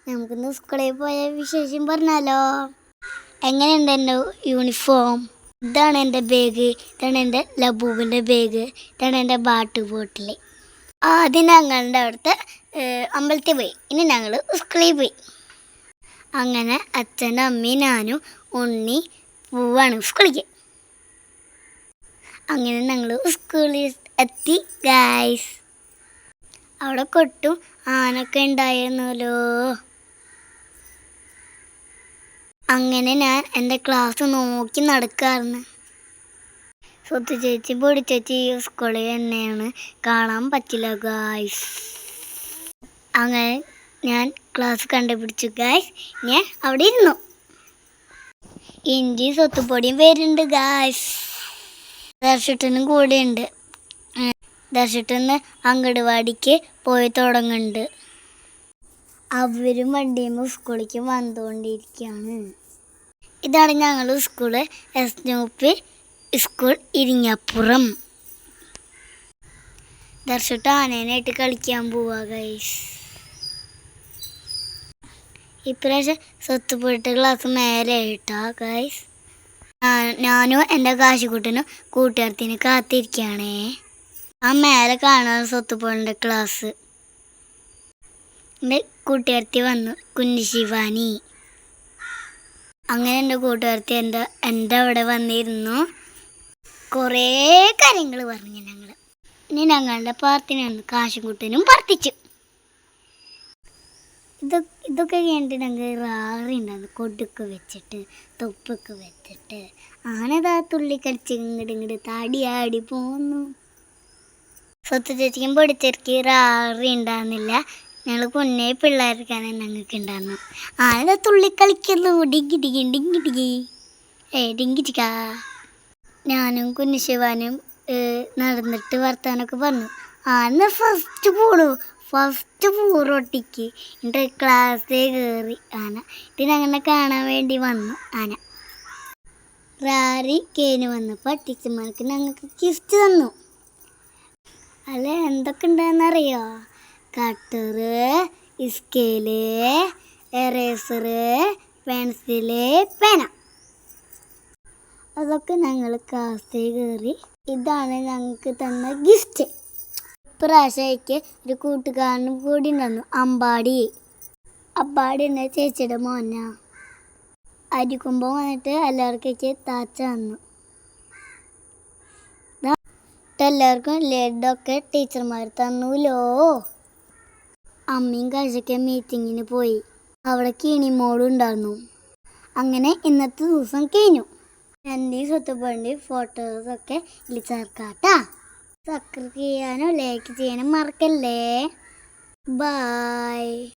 നമുക്കിന്ന് സ്കൂളിൽ പോയ വിശേഷം പറഞ്ഞാലോ? എങ്ങനെയുണ്ട് എൻ്റെ യൂണിഫോം? ഇതാണ് എൻ്റെ ബാഗ്, ഇതാണ് എൻ്റെ ലബൂബിൻ്റെ ബാഗ്, ഇതാണ് എൻ്റെ വാട്ടർ ബോട്ടിൽ. ആദ്യം ഞങ്ങളുടെ അവിടുത്തെ അമ്പലത്തിൽ പോയി. ഇനി ഞങ്ങൾ സ്കൂളിൽ പോയി. അങ്ങനെ അച്ഛനും അമ്മയും ഞാനും ഉണ്ണി പോവാണ് സ്കൂളിലേക്ക്. അങ്ങനെ ഞങ്ങൾ സ്കൂളിൽ എത്തി ഗൈസ്. അവിടെ കൊട്ടും ആനൊക്കെ ഉണ്ടായിരുന്നല്ലോ. അങ്ങനെ ഞാൻ എൻ്റെ ക്ലാസ് നോക്കി നടക്കാറുണ്ട്. സ്വത്ത് ചേച്ചി പൊടി ചേച്ചി സ്കൂളിൽ തന്നെയാണ്, കാണാൻ പറ്റില്ല ഗായ്സ്. അങ്ങനെ ഞാൻ ക്ലാസ് കണ്ടുപിടിച്ചു ഗായ്സ്. ഞാൻ അവിടെ ഇരുന്നു. ഇഞ്ചി സ്വത്തുപൊടിയും വരുന്നുണ്ട് ഗായ്സ്. ദർശട്ടനും കൂടെ ഉണ്ട്. ദർശട്ടന് അങ്കണവാടിക്ക് പോയി തുടങ്ങുന്നുണ്ട്. അവരും വണ്ടിയുമ്പോൾ സ്കൂളിലേക്ക് വന്നുകൊണ്ടിരിക്കുകയാണ്. ഇതാണ് ഞങ്ങൾ സ്കൂള്, എസ് സ്കൂൾ ഇരിങ്ങാപ്പുറം. ദർശട്ട ആനേനായിട്ട് കളിക്കാൻ പോവാ ഗൈസ്. ഇപ്രാവശ്യം സ്വത്തുപൊടിയുടെ ക്ലാസ് മേലെ ആയിട്ടാ ഗൈസ്. ഞാനും എൻ്റെ കാശിക്കുട്ടനും കൂട്ടുകാരത്തിന് കാത്തിരിക്കുകയാണേ. ആ മേലെ കാണാൻ സ്വത്തുപൊടിയുടെ ക്ലാസ്. എൻ്റെ കൂട്ടുകാരത്തി വന്നു, കുഞ്ഞു ശിവാനി. അങ്ങനെ എൻ്റെ കൂട്ടുകാരത്തി എൻ്റെ അവിടെ വന്നിരുന്നു. കുറേ കാര്യങ്ങൾ പറഞ്ഞു ഞങ്ങൾ. ഇനി ഞങ്ങളുടെ പാർട്ടിനെ വന്ന് കാശിക്കുട്ടനും പ്രാർത്ഥിച്ചു. ഇതൊക്കെ കഴിഞ്ഞിട്ട് ഞങ്ങൾ റാറി ഉണ്ടായിരുന്നു. കൊടുക്ക് വെച്ചിട്ട് തൊപ്പൊക്കെ വെച്ചിട്ട് ആനതാ തുള്ളി കളിച്ച് ഇങ്ങോട്ട് താടിയാടി പോന്നു. സ്വത്ത് ചേച്ചിക്കും പൊടിച്ചേർക്ക് റാറി ഉണ്ടാകുന്നില്ല. ഞങ്ങൾ കുഞ്ഞേ പിള്ളേർക്കാണ് ഞങ്ങൾക്ക് ഉണ്ടായിരുന്നു. ആനതാ തുള്ളി കളിക്കുന്നു, ഡിങ്കി ഡിങ്കി ഡിങ്കി ഡിങ്കി ഡിങ്കിച്ചിക്കാ. ഞാനും കുഞ്ഞു ശിവാനും നടന്നിട്ട് വർത്താനൊക്കെ പറഞ്ഞു. ആന ഫസ്റ്റ് പൂറൊട്ടിക്ക് എൻ്റെ ക്ലാസ്സിൽ കയറി ആന. ഇതിനങ്ങനെ കാണാൻ വേണ്ടി വന്നു ആന. റാറി കേന് വന്നപ്പോൾ ടീച്ചർമാർക്ക് ഞങ്ങൾക്ക് ഗിഫ്റ്റ് തന്നു. അല്ല എന്തൊക്കെ ഉണ്ടെന്നറിയോ? കട്ടറ്, സ്കെയില്, എറേസറ്, പെൻസില്, പേന. അതൊക്കെ ഞങ്ങൾ ക്ലാസ്സിൽ കയറി. ഇതാണ് ഞങ്ങൾക്ക് തന്ന ഗിഫ്റ്റ്. ഇപ്രാവശ്യക്ക് ഒരു കൂട്ടുകാരനും കൂടി ഉണ്ടായിരുന്നു, അമ്പാടി. എന്ന ചേച്ചിയുടെ മോന. അരിക്കുമ്പോൾ വന്നിട്ട് എല്ലാവർക്കും താച്ച തന്നു. എല്ലാവർക്കും ലഡൊക്കെ ടീച്ചർമാർ തന്നൂലോ. അമ്മയും കാശൊക്കെ മീറ്റിങ്ങിന് പോയി. അവിടെ കിണിമോളും ഉണ്ടായിരുന്നു. അങ്ങനെ ഇന്നത്തെ ദിവസം കഴിഞ്ഞു. എൻ്റെ സ്വത്തുപൊടിൻ്റെ ഫോട്ടോസൊക്കെ ഇതിൽ ചേർക്കാട്ടാ. സബ്സ്ക്രൈബ് ചെയ്യാനോ ലൈക്ക് ചെയ്യാനോ മറക്കല്ലേ. ബൈ.